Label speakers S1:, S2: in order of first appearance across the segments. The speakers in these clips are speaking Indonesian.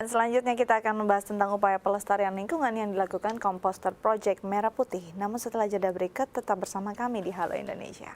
S1: selanjutnya kita akan membahas tentang upaya pelestarian lingkungan yang dilakukan Komposter Project Merah Putih. Namun setelah jeda berikut, tetap bersama kami di Halo Indonesia.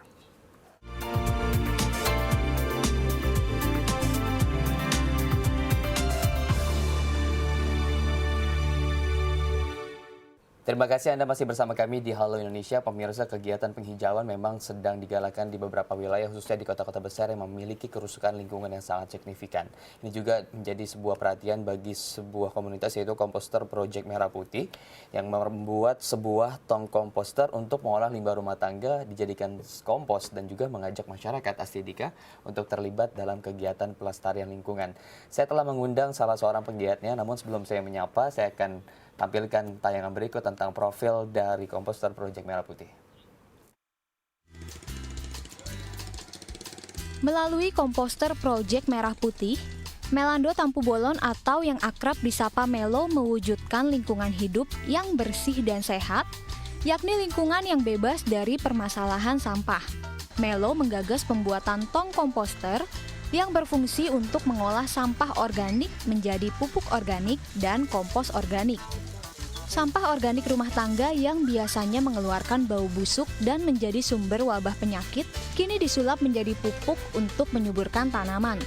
S2: Terima kasih Anda masih bersama kami di Halo Indonesia. Pemirsa, kegiatan penghijauan memang sedang digalakan di beberapa wilayah, khususnya di kota-kota besar yang memiliki kerusakan lingkungan yang sangat signifikan. Ini juga menjadi sebuah perhatian bagi sebuah komunitas, yaitu Komposter Project Merah Putih, yang membuat sebuah tong komposter untuk mengolah limbah rumah tangga dijadikan kompos, dan juga mengajak masyarakat Astidika untuk terlibat dalam kegiatan pelestarian lingkungan. Saya telah mengundang salah seorang penggiatnya, namun sebelum saya menyapa, saya akan tampilkan tayangan berikut tentang profil dari Komposter Project Merah Putih.
S3: Melalui Komposter Project Merah Putih, Melando Tampu Bolon atau yang akrab disapa Melo mewujudkan lingkungan hidup yang bersih dan sehat, yakni lingkungan yang bebas dari permasalahan sampah. Melo menggagas pembuatan tong komposter yang berfungsi untuk mengolah sampah organik menjadi pupuk organik dan kompos organik. Sampah organik rumah tangga yang biasanya mengeluarkan bau busuk dan menjadi sumber wabah penyakit, kini disulap menjadi pupuk untuk menyuburkan tanaman.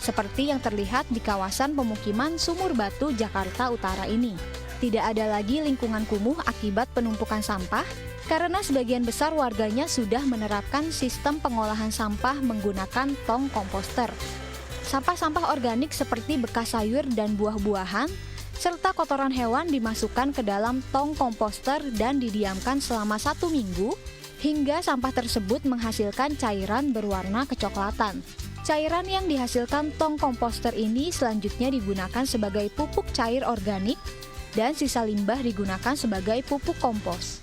S3: Seperti yang terlihat di kawasan pemukiman Sumur Batu, Jakarta Utara ini. Tidak ada lagi lingkungan kumuh akibat penumpukan sampah, karena sebagian besar warganya sudah menerapkan sistem pengolahan sampah menggunakan tong komposter. Sampah-sampah organik seperti bekas sayur dan buah-buahan, serta kotoran hewan dimasukkan ke dalam tong komposter dan didiamkan selama 1 minggu, hingga sampah tersebut menghasilkan cairan berwarna kecoklatan. Cairan yang dihasilkan tong komposter ini selanjutnya digunakan sebagai pupuk cair organik, dan sisa limbah digunakan sebagai pupuk kompos.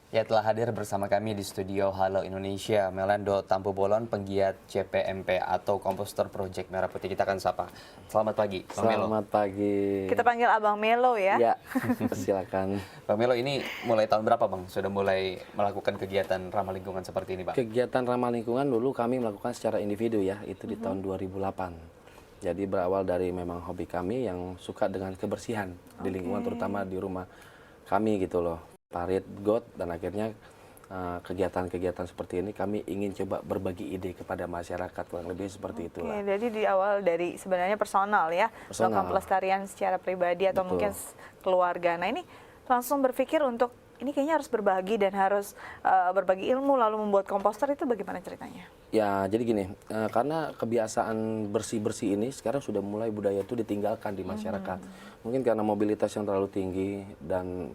S2: Ya, telah hadir bersama kami di studio Halo Indonesia, Melando Tampu Bolon, penggiat CPMP atau Komposter Project Merah Putih. Kita akan sapa. Selamat pagi, Bang Melo.
S4: Selamat pagi.
S1: Kita panggil Abang Melo ya.
S4: Ya, silakan.
S2: Bang Melo, ini mulai tahun berapa, Bang? Sudah mulai melakukan kegiatan ramah lingkungan seperti ini, Bang?
S4: Kegiatan ramah lingkungan dulu kami melakukan secara individu ya, itu di tahun 2008. Jadi berawal dari memang hobi kami yang suka dengan kebersihan di lingkungan, terutama di rumah kami gitu loh. Parit, got, dan akhirnya kegiatan-kegiatan seperti ini kami ingin coba berbagi ide kepada masyarakat, kurang lebih seperti itulah.
S1: Jadi di awal dari sebenarnya personal ya, melakukan pelestarian secara pribadi atau mungkin keluarga. Nah, ini langsung berpikir untuk ini kayaknya harus berbagi dan harus berbagi ilmu lalu membuat komposter, itu bagaimana ceritanya?
S4: Ya, jadi gini, karena kebiasaan bersih-bersih ini sekarang sudah mulai budaya itu ditinggalkan di masyarakat. Mungkin karena mobilitas yang terlalu tinggi dan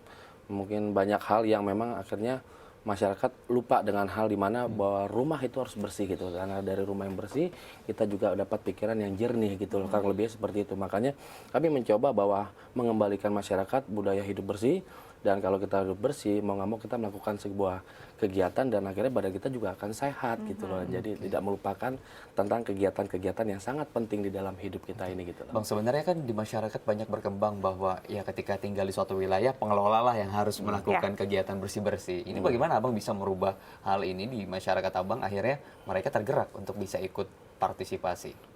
S4: mungkin banyak hal yang memang akhirnya masyarakat lupa dengan hal di mana bahwa rumah itu harus bersih gitu. Karena dari rumah yang bersih kita juga dapat pikiran yang jernih gitu loh. Kurang lebih seperti itu. Makanya kami mencoba bahwa mengembalikan masyarakat budaya hidup bersih. Dan kalau kita hidup bersih, mau nggak mau kita melakukan sebuah kegiatan dan akhirnya badan kita juga akan sehat gitu loh. Jadi tidak melupakan tentang kegiatan-kegiatan yang sangat penting di dalam hidup kita ini gitu loh.
S2: Bang, sebenarnya kan di masyarakat banyak berkembang bahwa ya ketika tinggal di suatu wilayah, pengelola lah yang harus melakukan kegiatan bersih-bersih. Ini bagaimana Abang bisa merubah hal ini di masyarakat Abang, akhirnya mereka tergerak untuk bisa ikut partisipasi?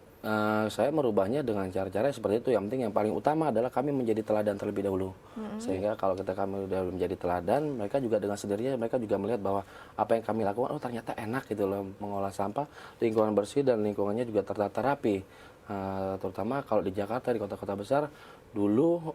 S4: Saya merubahnya dengan cara-cara seperti itu. Yang penting yang paling utama adalah kami menjadi teladan terlebih dahulu. Sehingga kalau kami sudah menjadi teladan, mereka juga dengan sendirinya mereka juga melihat bahwa apa yang kami lakukan, oh ternyata enak gitu loh, mengolah sampah, lingkungan bersih dan lingkungannya juga tertata rapi. Terutama kalau di Jakarta, di kota-kota besar, dulu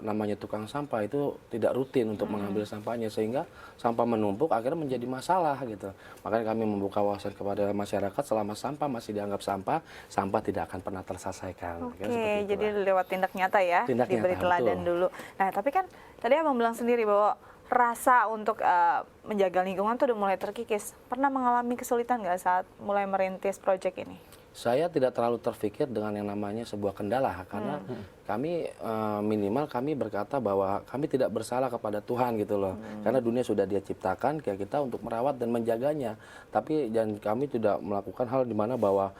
S4: namanya tukang sampah itu tidak rutin untuk mengambil sampahnya, sehingga sampah menumpuk akhirnya menjadi masalah gitu. Makanya kami membuka wawasan kepada masyarakat, selama sampah masih dianggap sampah, sampah tidak akan pernah terselesaikan.
S1: Oke, jadi lewat tindak nyata ya, diberi teladan dulu. Nah, tapi kan tadi Abang bilang sendiri bahwa rasa untuk menjaga lingkungan tuh udah mulai terkikis. Pernah mengalami kesulitan nggak saat mulai merintis proyek ini?
S4: Saya tidak terlalu terpikir dengan yang namanya sebuah kendala, karena kami minimal kami berkata bahwa kami tidak bersalah kepada Tuhan gitu loh, karena dunia sudah Dia ciptakan, kayak kita untuk merawat dan menjaganya. Tapi dan kami tidak melakukan hal di mana bahwa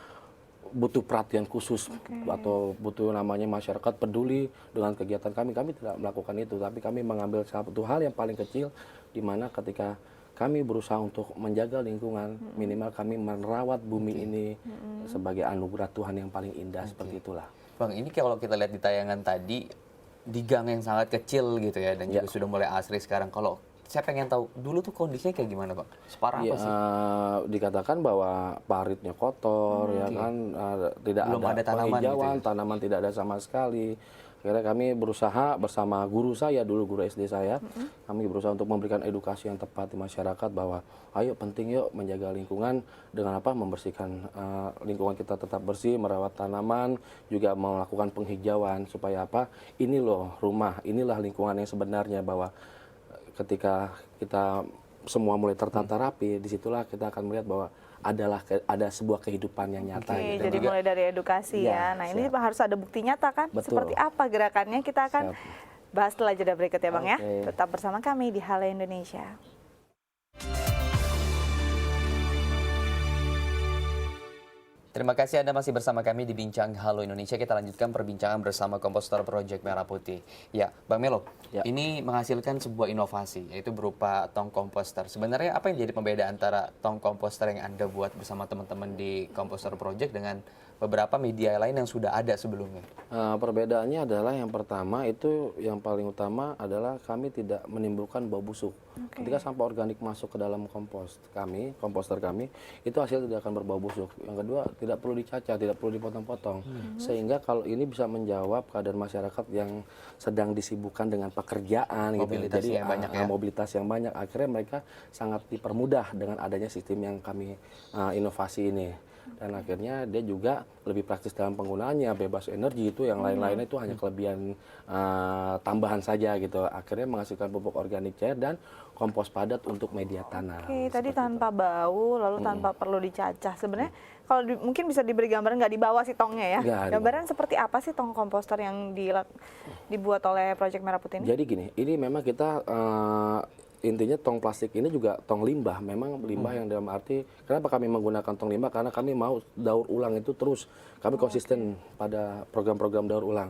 S4: butuh perhatian khusus atau butuh namanya masyarakat peduli dengan kegiatan kami. Kami tidak melakukan itu, tapi kami mengambil satu hal yang paling kecil, di mana ketika kami berusaha untuk menjaga lingkungan, minimal kami merawat bumi ini sebagai anugerah Tuhan yang paling indah, seperti itulah.
S2: Bang, ini kalau kita lihat di tayangan tadi, di gang yang sangat kecil gitu ya, dan juga sudah mulai asri sekarang. Kalau saya pengen tahu, dulu tuh kondisinya kayak gimana, Bang? Separah apa sih?
S4: Dikatakan bahwa paritnya kotor, ya kan, tidak
S2: Belum ada tanaman
S4: penghijauan,
S2: gitu ya?
S4: tanaman tidak ada sama sekali. Akhirnya kami berusaha bersama guru saya dulu, guru SD saya, kami berusaha untuk memberikan edukasi yang tepat di masyarakat bahwa ayo penting yuk menjaga lingkungan dengan apa, membersihkan lingkungan kita tetap bersih, merawat tanaman, juga melakukan penghijauan supaya apa, ini loh rumah, inilah lingkungan yang sebenarnya, bahwa ketika kita semua mulai tertata rapi, disitulah kita akan melihat bahwa ada sebuah kehidupan yang nyata.
S1: Oke,
S4: gitu.
S1: jadi mulai dari edukasi ya. Nah, ini harus ada bukti nyata kan?
S4: Betul.
S1: Seperti apa gerakannya, kita akan bahas setelah jeda berikut ya Bang ya.
S4: Oke.
S1: Tetap bersama kami di Halo Indonesia.
S2: Terima kasih Anda masih bersama kami di Bincang Halo Indonesia. Kita lanjutkan perbincangan bersama komposter Project Merah Putih. Ya, Bang Melo, ini menghasilkan sebuah inovasi, yaitu berupa tong komposter. Sebenarnya apa yang jadi pembeda antara tong komposter yang Anda buat bersama teman-teman di Komposter Project dengan beberapa media lain yang sudah ada sebelumnya?
S4: Perbedaannya adalah yang pertama itu, yang paling utama adalah kami tidak menimbulkan bau busuk. Ketika sampah organik masuk ke dalam komposter kami, itu hasil tidak akan berbau busuk. Yang kedua, tidak perlu dicacah, tidak perlu dipotong-potong. Sehingga kalau ini bisa menjawab keadaan masyarakat yang sedang disibukkan dengan pekerjaan,
S2: Mobilitas
S4: gitu. Jadi
S2: yang banyak ya?
S4: mobilitas yang banyak, akhirnya mereka sangat dipermudah dengan adanya sistem yang kami inovasi ini. Dan akhirnya dia juga lebih praktis dalam penggunaannya, bebas energi, itu yang lain-lainnya itu hanya kelebihan tambahan saja gitu. Akhirnya menghasilkan pupuk organik cair dan kompos padat untuk media tanah.
S1: Oke, tadi tanpa bau, lalu tanpa perlu dicacah. Sebenarnya kalau mungkin bisa diberi gambaran, nggak dibawa sih tongnya ya?
S4: Nggak
S1: Gambaran seperti apa sih tong komposter yang dibuat oleh Project Merah Putih ini?
S4: Jadi gini, ini memang kita intinya tong plastik ini juga tong limbah. Memang limbah yang dalam arti, kenapa kami menggunakan tong limbah? Karena kami mau daur ulang itu terus. Kami konsisten pada program-program daur ulang.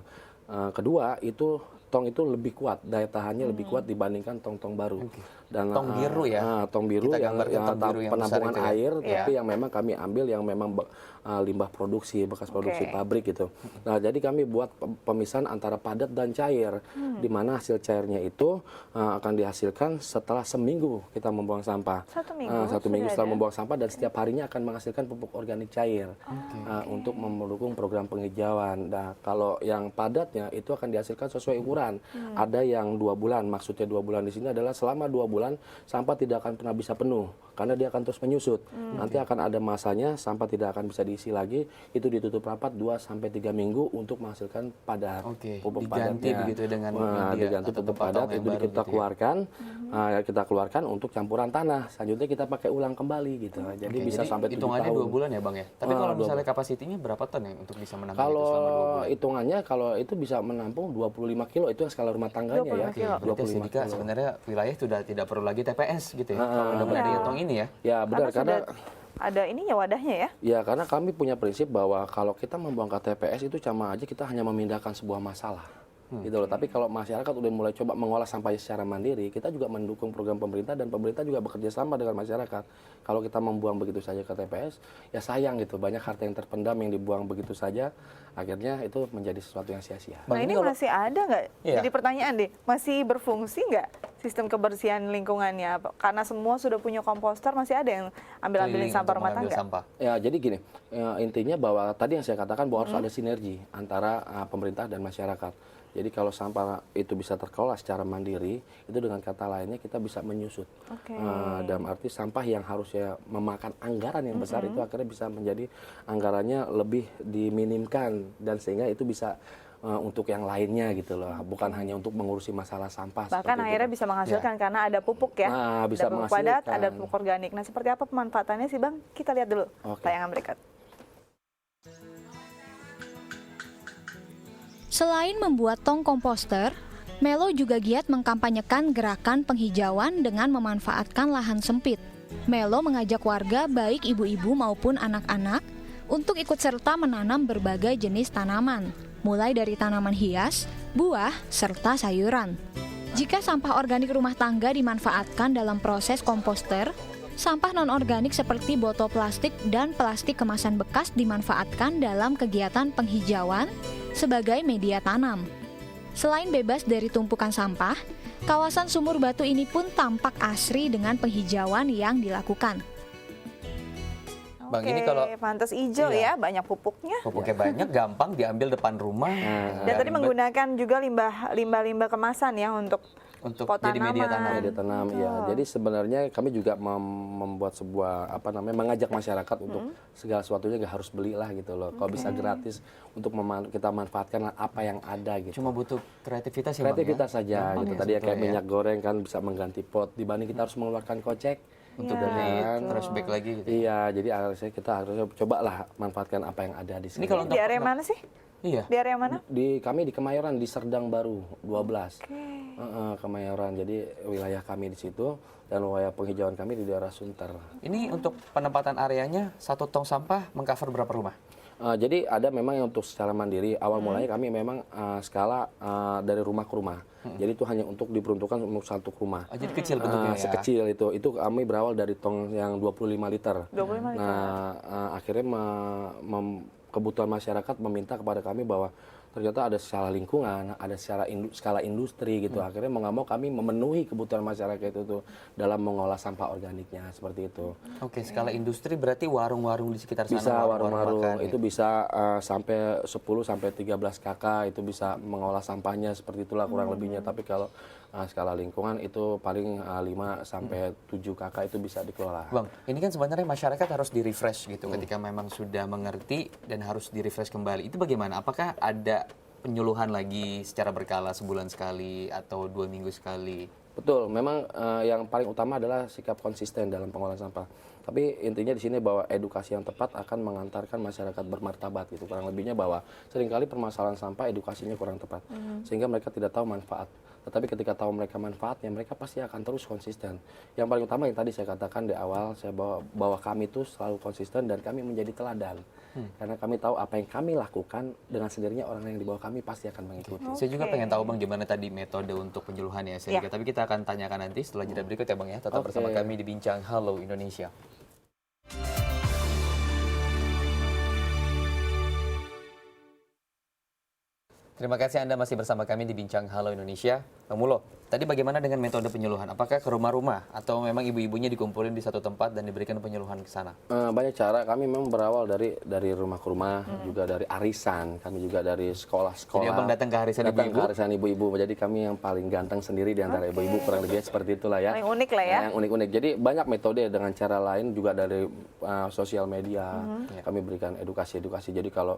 S4: Kedua, itu tong itu lebih kuat, daya tahannya lebih kuat dibandingkan tong-tong baru. Dan
S2: Tong biru ya?
S4: Tong biru
S2: Kita
S4: yang
S2: gambarkan tong biru yang besar
S4: penampungan
S2: itu ya?
S4: air,
S1: Iya.
S4: tapi yang memang kami ambil yang memang limbah produksi, bekas produksi pabrik gitu. Nah, jadi kami buat pemisahan antara padat dan cair, di mana hasil cairnya itu akan dihasilkan setelah seminggu kita membuang sampah.
S1: Satu minggu?
S4: Satu minggu
S1: Sudah
S4: setelah
S1: ada?
S4: membuang sampah, dan setiap harinya akan menghasilkan pupuk organik cair untuk mendukung program penghijauan. Nah, kalau yang padatnya itu akan dihasilkan sesuai ukuran. Ada yang 2 bulan, maksudnya 2 bulan di sini adalah selama 2 bulan sampah tidak akan pernah bisa penuh karena dia akan terus menyusut. Nanti akan ada masanya sampah tidak akan bisa diisi lagi, itu ditutup rapat 2-3 minggu untuk menghasilkan padat. Pupuk
S2: Diganti
S4: padatnya.
S2: begitu dengan media
S4: Diganti
S2: atau
S4: pupuk
S2: potong
S4: padat,
S2: yang
S4: itu
S2: baru
S4: kita
S2: gitu ya?
S4: keluarkan, kita keluarkan untuk campuran tanah. Selanjutnya kita pakai ulang kembali gitu. Jadi bisa sampai 7
S2: hitungannya
S4: tahun.
S2: 2 bulan ya Bang ya? Tapi kalau misalnya kapasitinya berapa ton ya untuk bisa menampung itu
S4: Kalau
S2: selama 2 bulan?
S4: hitungannya, kalau itu bisa menampung 25 kilo, itu skala rumah tangganya
S1: 25
S4: ya.
S1: kilo.
S2: Berarti
S4: 25
S2: Sidika
S4: kilo.
S2: sebenarnya wilayah sudah tidak perlu lagi TPS gitu ya? Kalau udah dari tong ini ya?
S4: Ya benar, karena
S1: ada ininya, wadahnya ya?
S4: ya karena kami punya prinsip bahwa kalau kita membuang ke TPS itu sama aja kita hanya memindahkan sebuah masalah. Gitu loh. Tapi kalau masyarakat udah mulai coba mengolah sampah secara mandiri, kita juga mendukung program pemerintah, dan pemerintah juga bekerja sama dengan masyarakat. Kalau kita membuang begitu saja ke TPS, ya sayang gitu, banyak harta yang terpendam yang dibuang begitu saja, akhirnya itu menjadi sesuatu yang sia-sia.
S1: Nah, ini masih ada nggak?
S2: Iya.
S1: Jadi pertanyaan deh, masih berfungsi nggak sistem kebersihan lingkungannya? Karena semua sudah punya komposter, masih ada yang ambil-ambilin
S2: Keliling
S1: sampah
S2: untuk
S1: rumah
S2: mengambil
S1: tangga?
S2: sampah.
S4: Ya, jadi gini, intinya bahwa tadi yang saya katakan bahwa harus ada sinergi antara pemerintah dan masyarakat. Jadi kalau sampah itu bisa terkelola secara mandiri, itu dengan kata lainnya kita bisa menyusut. Dalam arti sampah yang harusnya memakan anggaran yang besar itu akhirnya bisa menjadi anggarannya lebih diminimkan, dan sehingga itu bisa untuk yang lainnya gitu loh, bukan hanya untuk mengurusi masalah sampah.
S1: Bahkan akhirnya bisa menghasilkan karena ada pupuk ya,
S4: Nah, bisa
S1: ada pupuk padat,
S4: menghasilkan.
S1: ada pupuk organik. Nah, seperti apa pemanfaatannya sih Bang? Kita lihat dulu tayangan berikut.
S3: Selain membuat tong komposter, Melo juga giat mengkampanyekan gerakan penghijauan dengan memanfaatkan lahan sempit. Melo mengajak warga, baik ibu-ibu maupun anak-anak, untuk ikut serta menanam berbagai jenis tanaman, mulai dari tanaman hias, buah, serta sayuran. Jika sampah organik rumah tangga dimanfaatkan dalam proses komposter, sampah non-organik seperti botol plastik dan plastik kemasan bekas dimanfaatkan dalam kegiatan penghijauan, sebagai media tanam. Selain bebas dari tumpukan sampah, kawasan Sumur Batu ini pun tampak asri dengan penghijauan yang dilakukan.
S2: Bang,
S1: Oke,
S2: ini kalau
S1: pantas hijau
S2: iya.
S1: ya, banyak pupuknya.
S2: pupuknya banyak, gampang diambil depan rumah.
S1: Dan
S2: nggak
S1: tadi
S2: ribet
S1: menggunakan juga limbah kemasan ya untuk
S2: untuk
S1: pot
S2: jadi media
S1: tanaman.
S2: tanam.
S4: Media tanam ya. Jadi sebenarnya kami juga membuat sebuah mengajak masyarakat untuk segala sesuatunya nggak harus belilah gitu loh. Kalau bisa gratis untuk kita manfaatkan apa yang ada gitu.
S2: Cuma butuh kreativitas ya, Bang, ya?
S4: Kreativitas saja
S2: Gampang
S4: gitu.
S2: ya
S4: Tadi ya kayak
S2: sebetulnya ya.
S4: minyak goreng kan bisa mengganti pot dibanding kita harus mengeluarkan kocek.
S2: Untuk
S1: Ya,
S2: dari
S1: gitu.
S2: trash bag lagi gitu.
S4: Iya, jadi kita harusnya cobalah manfaatkan apa yang ada di sini.
S2: Ini kalau
S1: Di area mana sih?
S2: Iya.
S1: Di area mana?
S4: Kami di Kemayoran di Serdang Baru 12. Kemayoran. Jadi wilayah kami di situ dan wilayah penghijauan kami di daerah Sunter.
S2: Ini untuk penempatan areanya, satu tong sampah mengcover berapa rumah?
S4: Jadi ada memang yang untuk secara mandiri. Awal mulanya kami memang skala dari rumah ke rumah. Jadi itu hanya untuk diperuntukkan untuk satu rumah.
S2: Oh, jadi kecil bentuknya ya?
S4: Sekecil itu. Itu kami berawal dari tong yang 25 liter.
S1: 25 liter.
S4: Nah, akhirnya kebutuhan masyarakat meminta kepada kami bahwa ternyata ada skala lingkungan, ada skala industri gitu. Akhirnya mau nggak mau kami memenuhi kebutuhan masyarakat itu dalam mengolah sampah organiknya seperti itu.
S2: Oke, skala industri berarti warung-warung di sekitar sana.
S4: Bisa warung-warung
S2: makan,
S4: itu
S2: ya?
S4: bisa sampai 10 sampai 13 kakak itu bisa mengolah sampahnya seperti itulah kurang lebihnya. Tapi kalau skala lingkungan itu paling 5 sampai 7 kakak itu bisa dikelola.
S2: Bang, ini kan sebenarnya masyarakat harus di-refresh gitu ketika memang sudah mengerti dan harus di-refresh kembali. Itu bagaimana? Apakah ada penyuluhan lagi secara berkala sebulan sekali atau 2 minggu sekali?
S4: Betul, memang yang paling utama adalah sikap konsisten dalam pengolahan sampah. Tapi intinya di sini bahwa edukasi yang tepat akan mengantarkan masyarakat bermartabat gitu. Kurang lebihnya bahwa seringkali permasalahan sampah edukasinya kurang tepat. Sehingga mereka tidak tahu manfaat. Tetapi ketika tahu mereka manfaatnya, mereka pasti akan terus konsisten. Yang paling utama yang tadi saya katakan di awal, saya bahwa kami itu selalu konsisten dan kami menjadi teladan. Karena kami tahu apa yang kami lakukan, dengan sendirinya orang yang di bawah kami pasti akan mengikuti.
S2: Saya juga pengen tahu Bang gimana tadi metode untuk penyuluhan ya, Selika. Tapi kita akan tanyakan nanti setelah jeda berikut ya Bang ya. Tetap bersama kami di Bincang Halo Indonesia. Terima kasih Anda masih bersama kami di Bincang Halo Indonesia. Bang Mulo, tadi bagaimana dengan metode penyuluhan? Apakah ke rumah-rumah atau memang ibu-ibunya dikumpulin di satu tempat dan diberikan penyuluhan ke sana?
S4: Banyak cara. Kami memang berawal dari rumah ke rumah, juga dari arisan. Kami juga dari sekolah-sekolah.
S2: Jadi Abang datang ke arisan ibu-ibu?
S4: Ke arisan ibu-ibu. Jadi kami yang paling ganteng sendiri di antara ibu-ibu, kurang lebih seperti itulah ya.
S1: Paling unik lah ya.
S4: Yang unik-unik. Jadi banyak metode dengan cara lain juga dari sosial media. Kami berikan edukasi-edukasi. Jadi kalau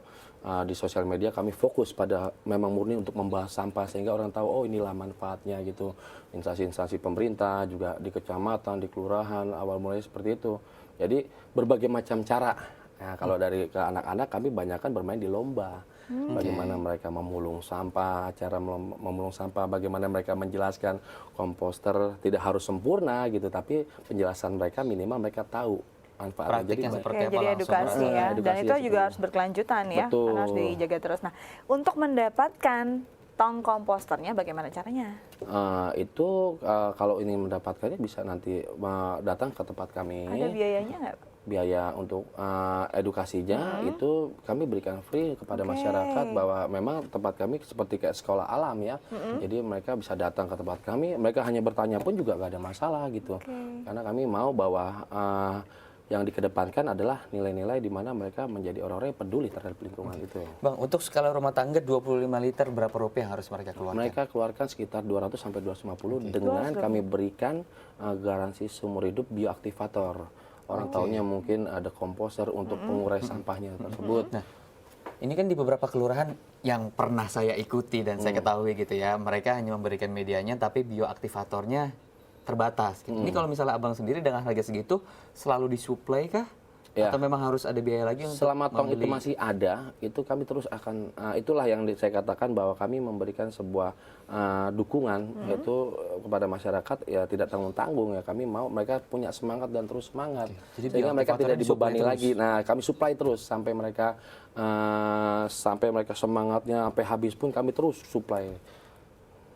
S4: di sosial media kami fokus pada memang murni untuk membahas sampah sehingga orang tahu oh inilah manfaatnya gitu. Instansi-instansi pemerintah juga di kecamatan, di kelurahan awal mulai seperti itu. Jadi berbagai macam cara. Nah, kalau dari ke anak-anak kami banyakkan bermain di lomba. Bagaimana mereka memulung sampah, cara memulung sampah, bagaimana mereka menjelaskan komposter tidak harus sempurna gitu, tapi penjelasan mereka minimal mereka tahu manfaatnya.
S2: Praktiknya seperti apa
S1: jadi
S2: langsung?
S1: edukasi ya. Dan
S4: Edukasi
S1: itu
S4: ya,
S1: juga harus berkelanjutan ya.
S4: Betul.
S1: Karena harus dijaga terus. Nah, untuk mendapatkan tong komposternya bagaimana caranya?
S4: Itu kalau ini mendapatkannya bisa nanti datang ke tempat kami.
S1: Ada biayanya nggak?
S4: Biaya untuk edukasinya itu kami berikan free kepada masyarakat bahwa memang tempat kami seperti kayak sekolah alam ya. Jadi mereka bisa datang ke tempat kami, mereka hanya bertanya pun juga gak ada masalah gitu. Karena kami mau bahwa yang dikedepankan adalah nilai-nilai di mana mereka menjadi orang-orang yang peduli terhadap lingkungan itu.
S2: Bang, untuk skala rumah tangga 25 liter berapa rupiah yang harus mereka keluarkan?
S4: Mereka keluarkan sekitar 200 sampai 250 dengan kami berikan garansi seumur hidup bioaktivator. Orang taunya mungkin ada komposter untuk pengurai sampahnya tersebut.
S2: Nah, ini kan di beberapa kelurahan yang pernah saya ikuti dan saya ketahui gitu ya, mereka hanya memberikan medianya tapi bioaktivatornya terbatas. Ini kalau misalnya Abang sendiri dengan harga segitu selalu disuplai kah?
S4: Ya.
S2: Atau memang harus ada biaya lagi untuk
S4: Selama tong itu
S2: membeli?
S4: masih ada, itu kami terus akan itulah yang saya katakan bahwa kami memberikan sebuah dukungan yaitu kepada masyarakat ya tidak tanggung-tanggung ya. Kami mau mereka punya semangat dan terus semangat.
S2: Jadi
S4: Sehingga mereka tidak
S2: bioaktivatornya disuplai
S4: dibebani
S2: terus?
S4: lagi. Nah, kami supply terus sampai mereka semangatnya sampai habis pun kami terus supply.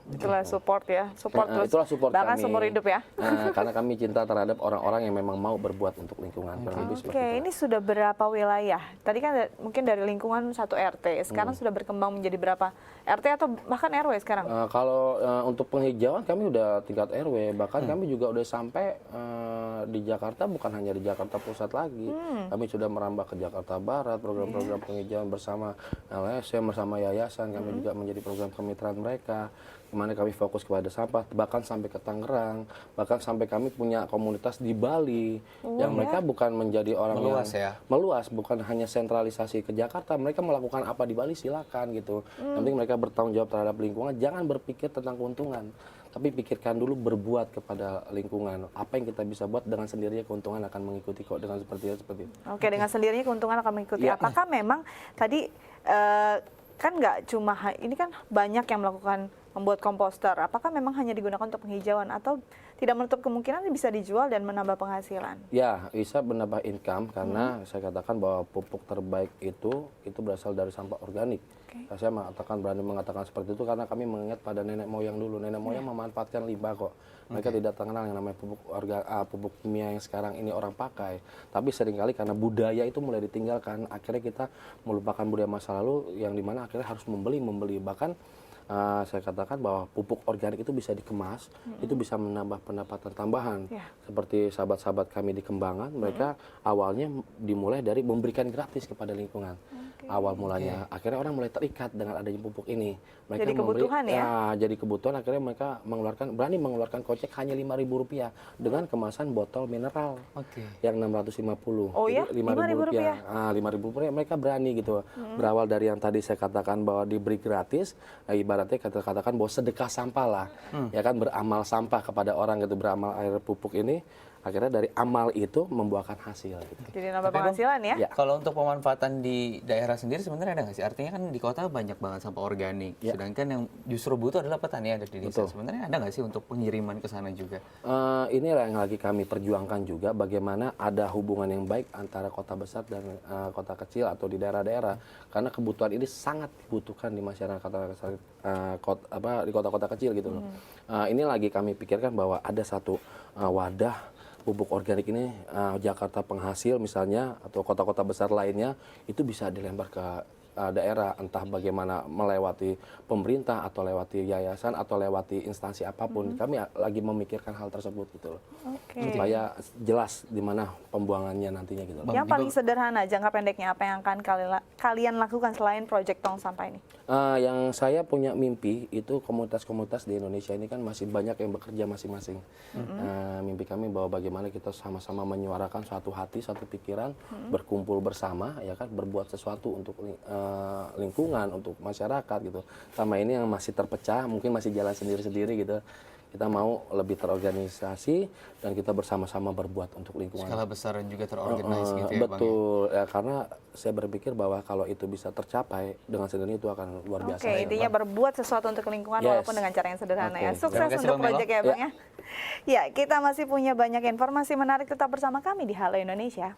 S1: Itulah support ya, support terus.
S4: Itulah support
S1: bahkan
S4: kami.
S1: seumur hidup ya.
S4: Karena kami cinta terhadap orang-orang yang memang mau berbuat untuk lingkungan. Kurang lebih
S1: Oke,
S4: seperti itu.
S1: ini sudah berapa wilayah? Tadi kan mungkin dari lingkungan satu RT, sekarang sudah berkembang menjadi berapa RT atau bahkan RW sekarang?
S4: Kalau untuk penghijauan kami udah tingkat RW, bahkan kami juga udah sampai di Jakarta, bukan hanya di Jakarta Pusat lagi. Kami sudah merambah ke Jakarta Barat, program-program penghijauan bersama LSM, bersama yayasan, kami juga menjadi program kemitraan mereka. Kemana kami fokus kepada sampah, bahkan sampai ke Tangerang, bahkan sampai kami punya komunitas di Bali, yang mereka bukan menjadi orang
S2: Meluas
S4: yang
S2: ya?
S4: meluas, bukan hanya sentralisasi ke Jakarta, mereka melakukan apa di Bali silakan gitu. Yang penting mereka bertanggung jawab terhadap lingkungan, jangan berpikir tentang keuntungan, tapi pikirkan dulu berbuat kepada lingkungan. Apa yang kita bisa buat dengan sendirinya keuntungan akan mengikuti kok, dengan seperti itu.
S1: Oke, dengan sendirinya keuntungan akan mengikuti.
S4: Ya.
S1: Apakah memang tadi kan nggak cuma ini kan banyak yang melakukan membuat komposter. Apakah memang hanya digunakan untuk penghijauan atau tidak menutup kemungkinan bisa dijual dan menambah penghasilan?
S4: Ya, bisa menambah income karena saya katakan bahwa pupuk terbaik itu berasal dari sampah organik. Saya berani mengatakan seperti itu karena kami mengingat pada nenek moyang dulu. Nenek moyang memanfaatkan limbah kok. Mereka tidak kenal yang namanya pupuk kimia yang sekarang ini orang pakai. Tapi seringkali karena budaya itu mulai ditinggalkan, akhirnya kita melupakan budaya masa lalu yang dimana akhirnya harus membeli. Bahkan saya katakan bahwa pupuk organik itu bisa dikemas, itu bisa menambah pendapatan tambahan. Seperti sahabat-sahabat kami di Kembangan, mereka awalnya dimulai dari memberikan gratis kepada lingkungan. Awal mulanya, akhirnya orang mulai terikat dengan adanya pupuk ini. Mereka
S1: Jadi kebutuhan
S4: jadi kebutuhan, akhirnya mereka berani mengeluarkan kocek hanya Rp5.000 dengan kemasan botol mineral yang 650.
S1: Oh ya,
S4: Rp5.000. Rp5.000 mereka berani gitu. Berawal dari yang tadi saya katakan bahwa diberi gratis, ibaratnya katakan bahwa sedekah sampah lah, ya kan, beramal sampah kepada orang gitu, beramal air pupuk ini. Akhirnya dari amal itu membuahkan hasil. Gitu.
S1: Jadi nambah penghasilan ya?
S2: Kalau untuk pemanfaatan di daerah sendiri sebenarnya ada nggak sih? Artinya kan di kota banyak banget sampah organik. Sedangkan yang justru butuh adalah petani ada di desa. Sebenarnya ada nggak sih untuk pengiriman ke sana juga?
S4: Inilah yang lagi kami perjuangkan juga, bagaimana ada hubungan yang baik antara kota besar dan kota kecil atau di daerah-daerah. Karena kebutuhan ini sangat dibutuhkan di masyarakat di kota-kota kecil gitu loh. Ini lagi kami pikirkan bahwa ada satu wadah pupuk organik ini, Jakarta penghasil misalnya atau kota-kota besar lainnya, itu bisa dilempar ke daerah, entah bagaimana melewati pemerintah atau lewati yayasan atau lewati instansi apapun. Kami lagi memikirkan hal tersebut gitu loh. Supaya jelas di mana pembuangannya nantinya gitu loh.
S1: Yang paling sederhana, jangka pendeknya apa yang akan kalian lakukan selain proyek tong sampah ini?
S4: Yang saya punya mimpi itu komunitas-komunitas di Indonesia ini kan masih banyak yang bekerja masing-masing. Mimpi kami bahwa bagaimana kita sama-sama menyuarakan suatu hati, satu pikiran, berkumpul bersama, ya kan, berbuat sesuatu untuk lingkungan, untuk masyarakat gitu. Sama ini yang masih terpecah, mungkin masih jalan sendiri-sendiri gitu. Kita mau lebih terorganisasi dan kita bersama-sama berbuat untuk lingkungan.
S2: Skala besar dan juga terorganisasi gitu ya,
S4: betul, Bang, ya, karena saya berpikir bahwa kalau itu bisa tercapai dengan sendirinya itu akan luar biasa.
S1: Intinya berbuat sesuatu untuk lingkungan walaupun dengan cara yang sederhana ya. Sukses untuk proyek ya, Bang ya. Ya, kita masih punya banyak informasi menarik, tetap bersama kami di Halo Indonesia.